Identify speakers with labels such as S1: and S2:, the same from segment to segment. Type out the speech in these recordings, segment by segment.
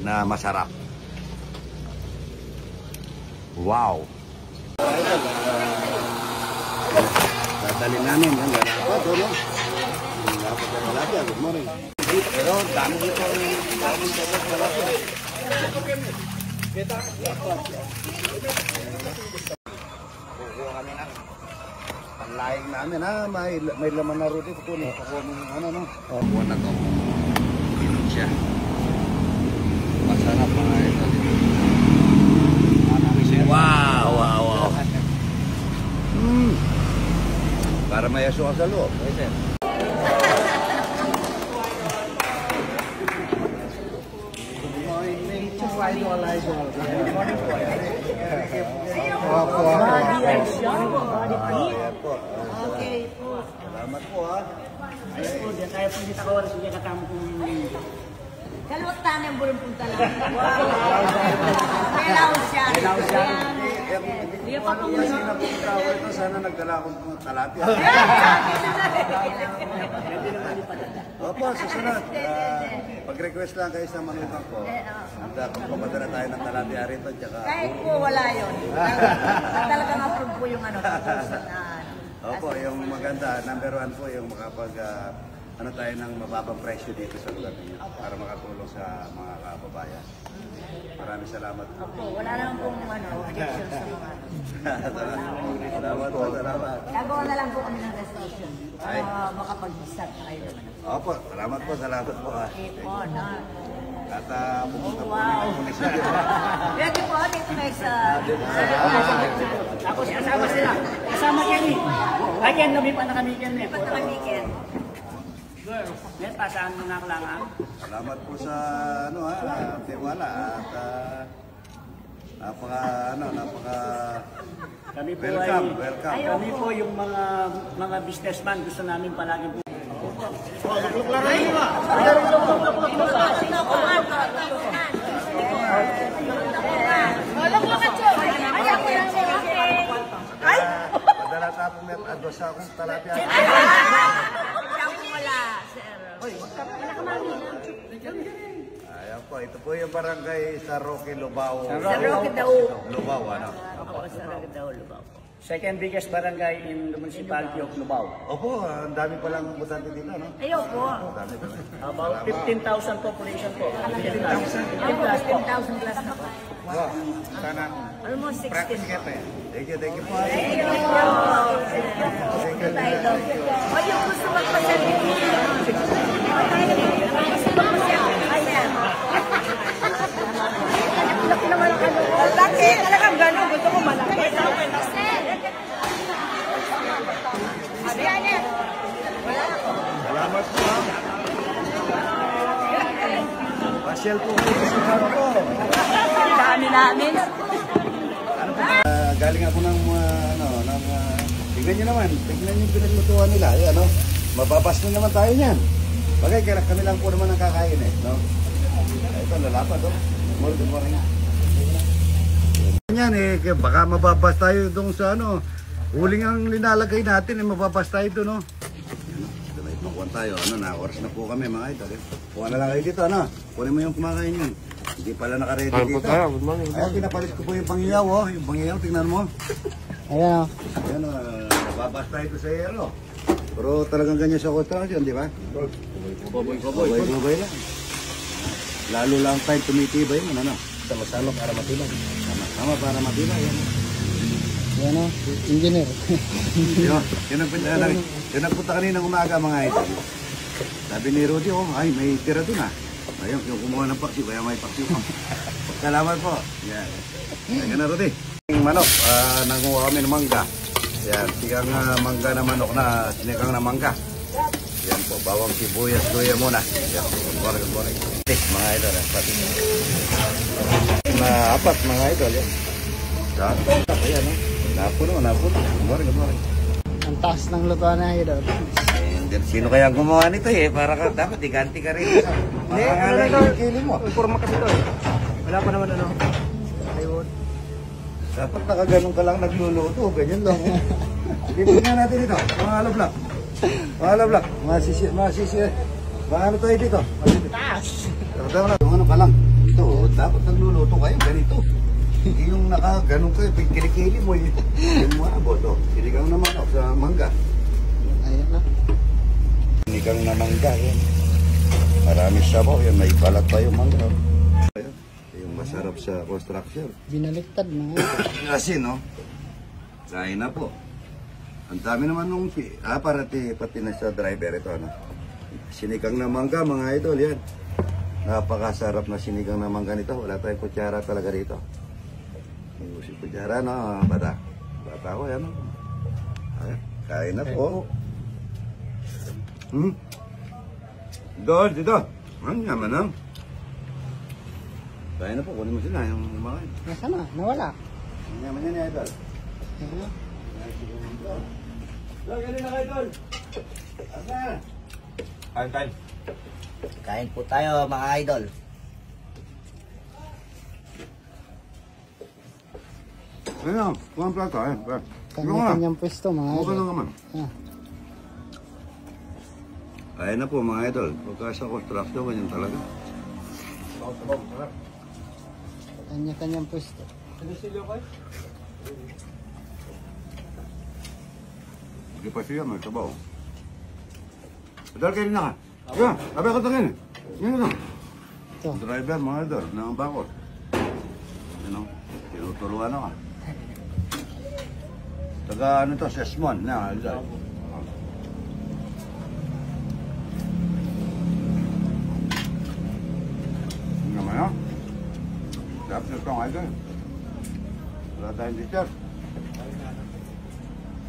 S1: na masarap. Wow! Dadalhin namin yung galapat, no? Dapat na malapit, good morning. Pero dami dito ang daming dapat malapit. Kukuha kami na. Panlaing namin ha, may laman na roti ko ni. Ano no? Oh, buwan na to. Inom siya. Masarap mga ito. Wow, wow, wow. Para may aso sa loob.
S2: Okay po.
S1: Salamat po ha.
S3: Ayun po, diyan tayo po dito kawaras yung katama kong
S2: Kalawat tayo ang bulong punta lang. Kailaw siya.
S1: Hindi pa po ito. Sana nagdala akong talapia. Opo, susunod. Pag-request lang kayo sa manugang ko. Kung papadala tayo ng talapia rito.
S2: Kahit po wala yun. Talagang approve po yung ano.
S1: Opo, yung maganda. Number 1 po yung makapag... ano tayo ng mababang presyo dito sa lugar ninyo para makatulong sa mga kababayan. Maraming salamat po.
S2: Opo, wala naman pong objection sa mga.
S1: Salamat po, salamat.
S2: Gagawa na lang po kami ng resolution para makapag-start na kayo naman.
S1: Opo, salamat po.
S2: Okay po, na.
S1: At pupunta po ng munisipyo.
S2: Ready po, dito kayo sa...
S3: Tapos kasama sila. Kasama Kenny. Again, lumipat na kami Kenny.
S2: Lipat na kami, Ken.
S3: Net, pasaan mo na kailangan.
S1: Salamat po sa tiwala at napaka
S3: Kami po
S1: welcome.
S3: Kami po yung mga businessman gusto namin palagi po.
S1: Padala tapong may ados akong talapia. Ayan po, ito po yung barangay sa Roque, Lubao.
S2: Sa Roque daw.
S1: Lubao, ano?
S2: Opo, sa Roque daw, Lubao.
S3: Second biggest barangay in the municipality of Lubao.
S1: Opo, ang dami palang butante dito, no?
S2: Ayaw po.
S1: Dami.
S3: About 15,000 population po.
S2: 15,000 plus na po.
S1: Wow, sana
S2: Almost 16.
S1: practice ka pa. Thank you po.
S2: Thank you. O yung gusto magpasalit niya. Gusto magpasalit. Ayan. Laki naman ang ano. Laki. Talagang gano'n. Gusto ko malaki.
S1: Salamat po. Pasyal po kayo sa ano po.
S2: Dami namin.
S1: Galing ako ng tignan nyo naman. Tignan yung pinaglutuan nila. Ayan, no? Mababas na naman tayo niyan. Bagay, kami lang po naman ang kakain eh. No? Ito, lalapad. Oh. Good morning. Yan eh, baka mababas tayo doon sa ano. Huling ang linalagay natin eh, mababas tayo doon. No? Kukuhan tayo. Na oras na po kami mga ito. Kuha na lang kayo dito. Ano? Kunin mo yung kumakain yun. Hindi pala naka-ready dito.
S4: Good morning.
S1: Ayan, pinapalit ko po yung pangiyaw. Oh. Yung pangiyaw, tingnan mo.
S4: Ayan o.
S1: Ayan, nababas tayo ito sa aero. Pero talagang ganyan sa construction, di ba? Boboy lang. Lalo lang tayo tumitibay mo, ano? Sama-sama para matibay. Sama para matibay.
S4: Ayan o. Engineer.
S1: Yun ang punta kaninang umaga mga ito. Sabi ni Rudy, ay may tira dun ah. Ayun, yung kumuha ng paksiw, kaya may paksiw ko. Salamat po. Yan. Ayan na Rudy. Yung manok, nanguha kami ng mangga. Yan, sigang mangga na manok na sinikang na mangga. Yan po, bawang sibuyas, luya muna. Yan, good morning. Mga idol, pati. Apat mga idol, yan. Ayan, napuno. Good morning.
S4: Ang taas ng lutuan na yun.
S1: Sino kaya gumawa nito eh? Para dapat iganti ka rin.
S4: Hindi, ano na ito? Kiling mo. Forma kasi ito eh. Wala pa naman ano. Ayun.
S1: Dapat nakaganon ka lang nagluluto. Ganyan lang. Tingnan natin ito. Mga alablak. Mga sisi. Mga ano tayo dito?
S4: Taas.
S1: Ano ka lang. Ito, Dapat nagluluto kayo ganito. Yung nakaganon kayo, kilikili mo yun. Yung mga boto, sinigang na manok sa mangga.
S4: Ayan na.
S1: Sinigang na mangga, yan. Marami sabaw, yan. May balat pa yung mangga. Ayan. Yung masarap sa construction.
S4: Binaliktad na nga.
S1: Kasi, no? Kain na po. Ang dami naman nung pati na sa driver ito, ano? Sinigang na mangga, mga idol, yan. Napakasarap na sinigang na mangga nito. Wala tayong kutsara talaga dito. Si kutsara, no? Bata. Bata ko, yan, no? Ayan. Kain na po. Dito. Ang yaman, no? Kain na po. Kunin mo sila, yung mga.
S4: Nasaan na? Nawala.
S1: Ang yaman yan, idol.
S4: Ayan na.
S1: Ganun na, idol. Asa?
S3: Kain.
S2: Kain po tayo mga idol.
S1: Ayan, kuha ang plato, ayan.
S4: Kanya-kanyang pwesto mga
S1: Okay
S4: idol.
S1: lang naman.
S4: Ah,
S1: Ayan na po mga idol. Pagka sa construction, ganyan talaga.
S4: kanya-kanyang pwesto.
S1: Hindi pa siya, may sabaw. Idol, kayo na ka. Ayan, sabi ko tangin. Yan na.
S4: Ito.
S1: Driver, mga idol, ng bakot. Ano, tinuturuan ako. Taga ano to, Sesmon, na, idol. Naman yun. Dapat na itong idol. Wala tayong teacher.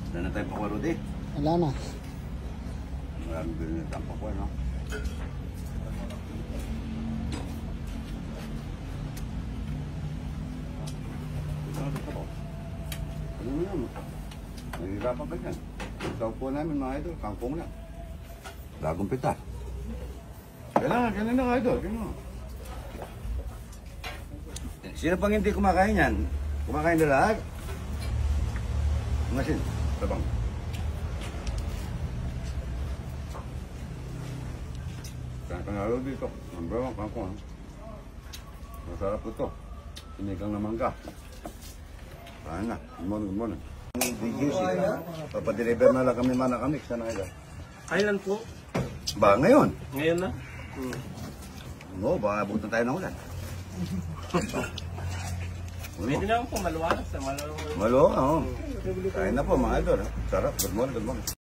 S1: Wala na tayong pakwaro
S4: Wala na.
S1: Maraming bilhin na tampak ko, no? Ano mo yan? Nahihirapan ka dyan. Ikaw po namin mga idol, kangkong lang. Bagong pita. Kailangan na idol. Kailangan. Sino pang hindi kumakain yan? Kumakain na lahat? Ngasin, tabang. Kanalo dito. Ang bawang kangkong. Masarap ito. Sinigang na mangga. Kain na. Good morning. DGC. Papadeliver na lang kami Manakamix. Sana kayo.
S3: Kailan po?
S1: Ba, ngayon?
S3: Ngayon na?
S1: Oo, baka abutan tayo ng ulan.
S3: Pwede naman po maluwalas.
S1: Malo, oo. Kain na po mga idol. Sarap. Good morning.